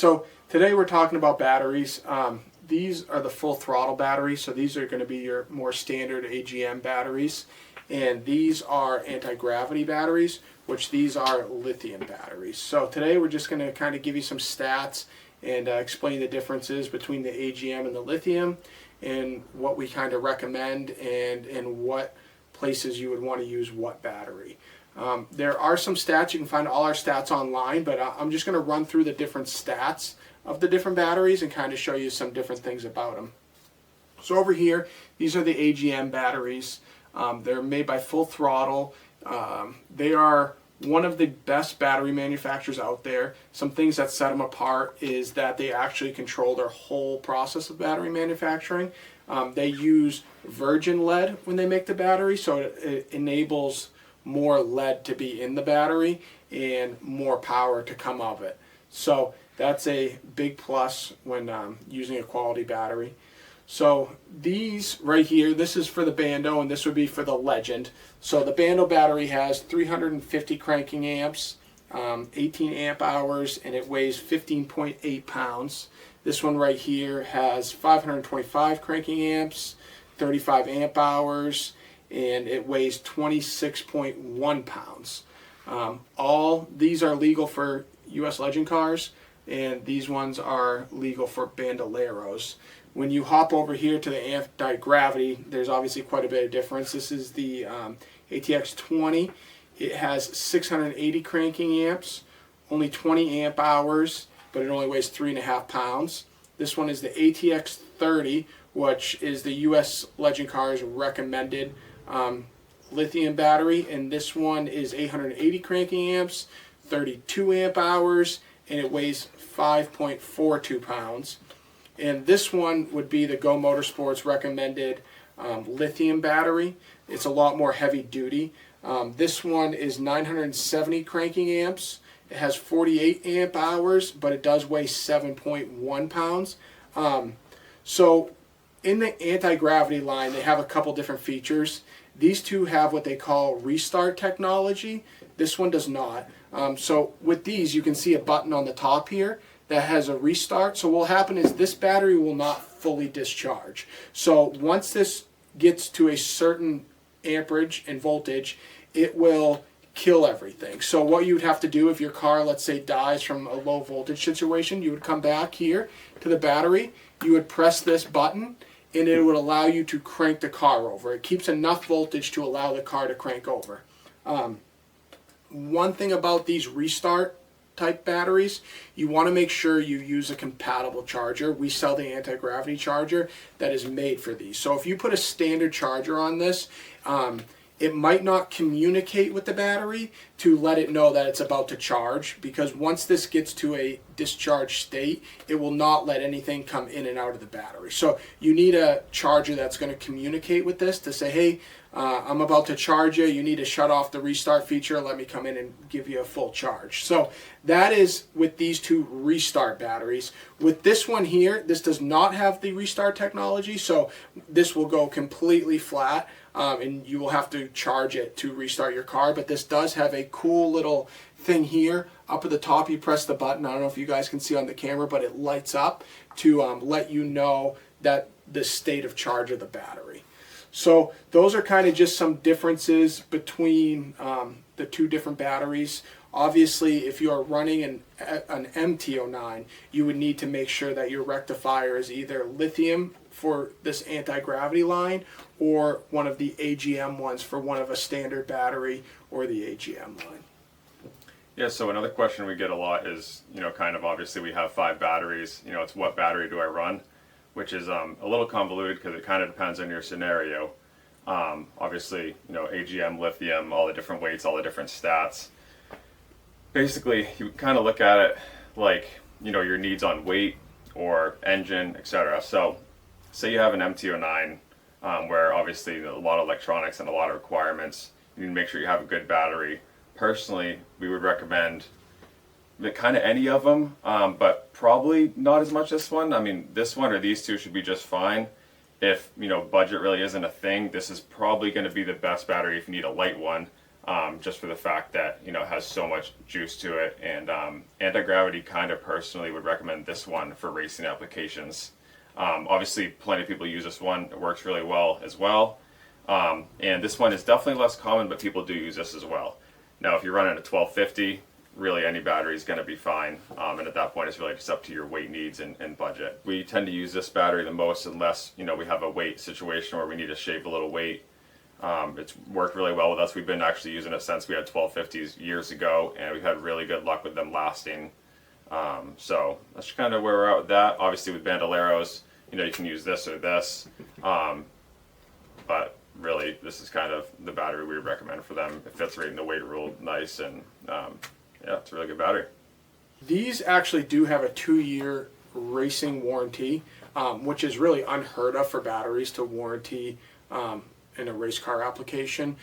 So today we're talking about batteries. These are the full throttle batteries, so these are going to be your more standard AGM batteries. And these are anti-gravity batteries, which these are lithium batteries. So today we're just going to kind of give you some stats and explain the differences between the AGM and the lithium and what we kind of recommend and what places you would want to use what battery. There are some stats. You can find all our stats online, but I'm just going to run through the different stats of the different batteries and kind of show you some different things about them. So over here, these are the AGM batteries. They're made by Full Throttle. They are one of the best battery manufacturers out there. Some things that set them apart is that they actually control their whole process of battery manufacturing. They use virgin lead when they make the battery, so it enables more lead to be in the battery and more power to come of it. So that's a big plus when using a quality battery. So these right here, this is for the Bando and this would be for the Legend. So the Bando battery has 350 cranking amps, 18 amp hours, and it weighs 15.8 pounds. This one right here has 525 cranking amps, 35 amp hours, and it weighs 26.1 pounds. All these are legal for US Legend cars, and these ones are legal for Bandoleros. When you hop over here to the anti-gravity, there's obviously quite a bit of difference. This is the ATX 20. It has 680 cranking amps, only 20 amp hours, but it only weighs 3.5 pounds. This one is the ATX 30, which is the US Legend Cars recommended lithium battery, and this one is 880 cranking amps, 32 amp hours, and it weighs 5.42 pounds. And this one would be the Go Motorsports recommended lithium battery. It's a lot more heavy duty. This one is 970 cranking amps. It has 48 amp hours, but it does weigh 7.1 pounds. So in the anti-gravity line, they have a couple different features. These two have what they call restart technology. This one does not. So with these, you can see a button on the top here that has a restart. So what will happen is this battery will not fully discharge. So once this gets to a certain amperage and voltage, it will kill everything. So what you would have to do if your car, let's say, dies from a low voltage situation, you would come back here to the battery, you would press this button, and it would allow you to crank the car over. It keeps enough voltage to allow the car to crank over. One thing about these restart type batteries, you want to make sure you use a compatible charger. We sell the anti-gravity charger that is made for these. So if you put a standard charger on this, it might not communicate with the battery to let it know that it's about to charge, because once this gets to a discharge state, it will not let anything come in and out of the battery. So you need a charger that's going to communicate with this to say, hey, I'm about to charge you. You need to shut off the restart feature. Let me come in and give you a full charge. So that is with these two restart batteries. With this one here, this does not have the restart technology, so this will go completely flat. And you will have to charge it to restart your car. But this does have a cool little thing here. Up at the top, you press the button. I don't know if you guys can see on the camera, but it lights up to let you know that the state of charge of the battery. So those are kind of just some differences between the two different batteries. Obviously, if you are running an MT09, you would need to make sure that your rectifier is either lithium for this anti-gravity line or one of the AGM ones for one of a standard battery or the AGM line. Yeah, so another question we get a lot is, kind of obviously we have 5 batteries, it's what battery do I run? Which is a little convoluted because it kind of depends on your scenario. Obviously, AGM, lithium, all the different weights, all the different stats. Basically, you kind of look at it like, your needs on weight or engine, etc. So, say you have an MT09 where obviously a lot of electronics and a lot of requirements, you need to make sure you have a good battery. Personally, we would recommend kind of any of them, but probably not as much this one. I mean, this one or these two should be just fine. If budget really isn't a thing, this is probably going to be the best battery if you need a light one. just for the fact that it has so much juice to it. And anti-gravity kind of personally would recommend this one for racing applications. Obviously, plenty of people use this one. It works really well as well. And this one is definitely less common, but people do use this as well. Now, if you're running a 1250, really any battery is going to be fine. And at that point, it's really just up to your weight needs and budget. We tend to use this battery the most unless, we have a weight situation where we need to shave a little weight. It's worked really well with us. We've been actually using it since we had 1250s years ago, and we've had really good luck with them lasting. So that's kind of where we're at with that. Obviously, with Bandoleros, you can use this or this. But really, this is kind of the battery we would recommend for them. It fits right in the weight rule nice, and yeah, it's a really good battery. These actually do have a 2-year racing warranty, which is really unheard of for batteries to warranty in a race car application.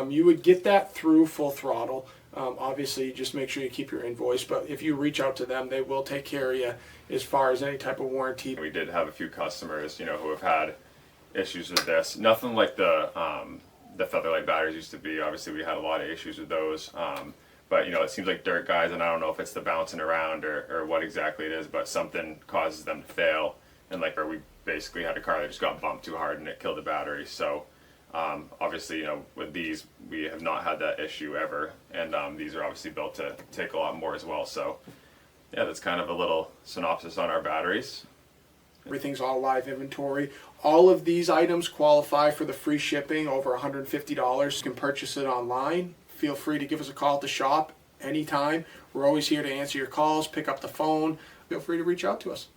You would get that through Full Throttle. Obviously, just make sure you keep your invoice, but if you reach out to them, they will take care of you as far as any type of warranty. We did have a few customers, who have had issues with this. Nothing like the Featherlight batteries used to be. Obviously, we had a lot of issues with those. But it seems like dirt guys, and I don't know if it's the bouncing around or what exactly it is, but something causes them to fail. And or we basically had a car that just got bumped too hard and it killed the battery. So obviously, with these, we have not had that issue ever. And these are obviously built to take a lot more as well. So yeah, that's kind of a little synopsis on our batteries. Everything's all live inventory. All of these items qualify for the free shipping over $150. You can purchase it online. Feel free to give us a call at the shop anytime. We're always here to answer your calls, pick up the phone. Feel free to reach out to us.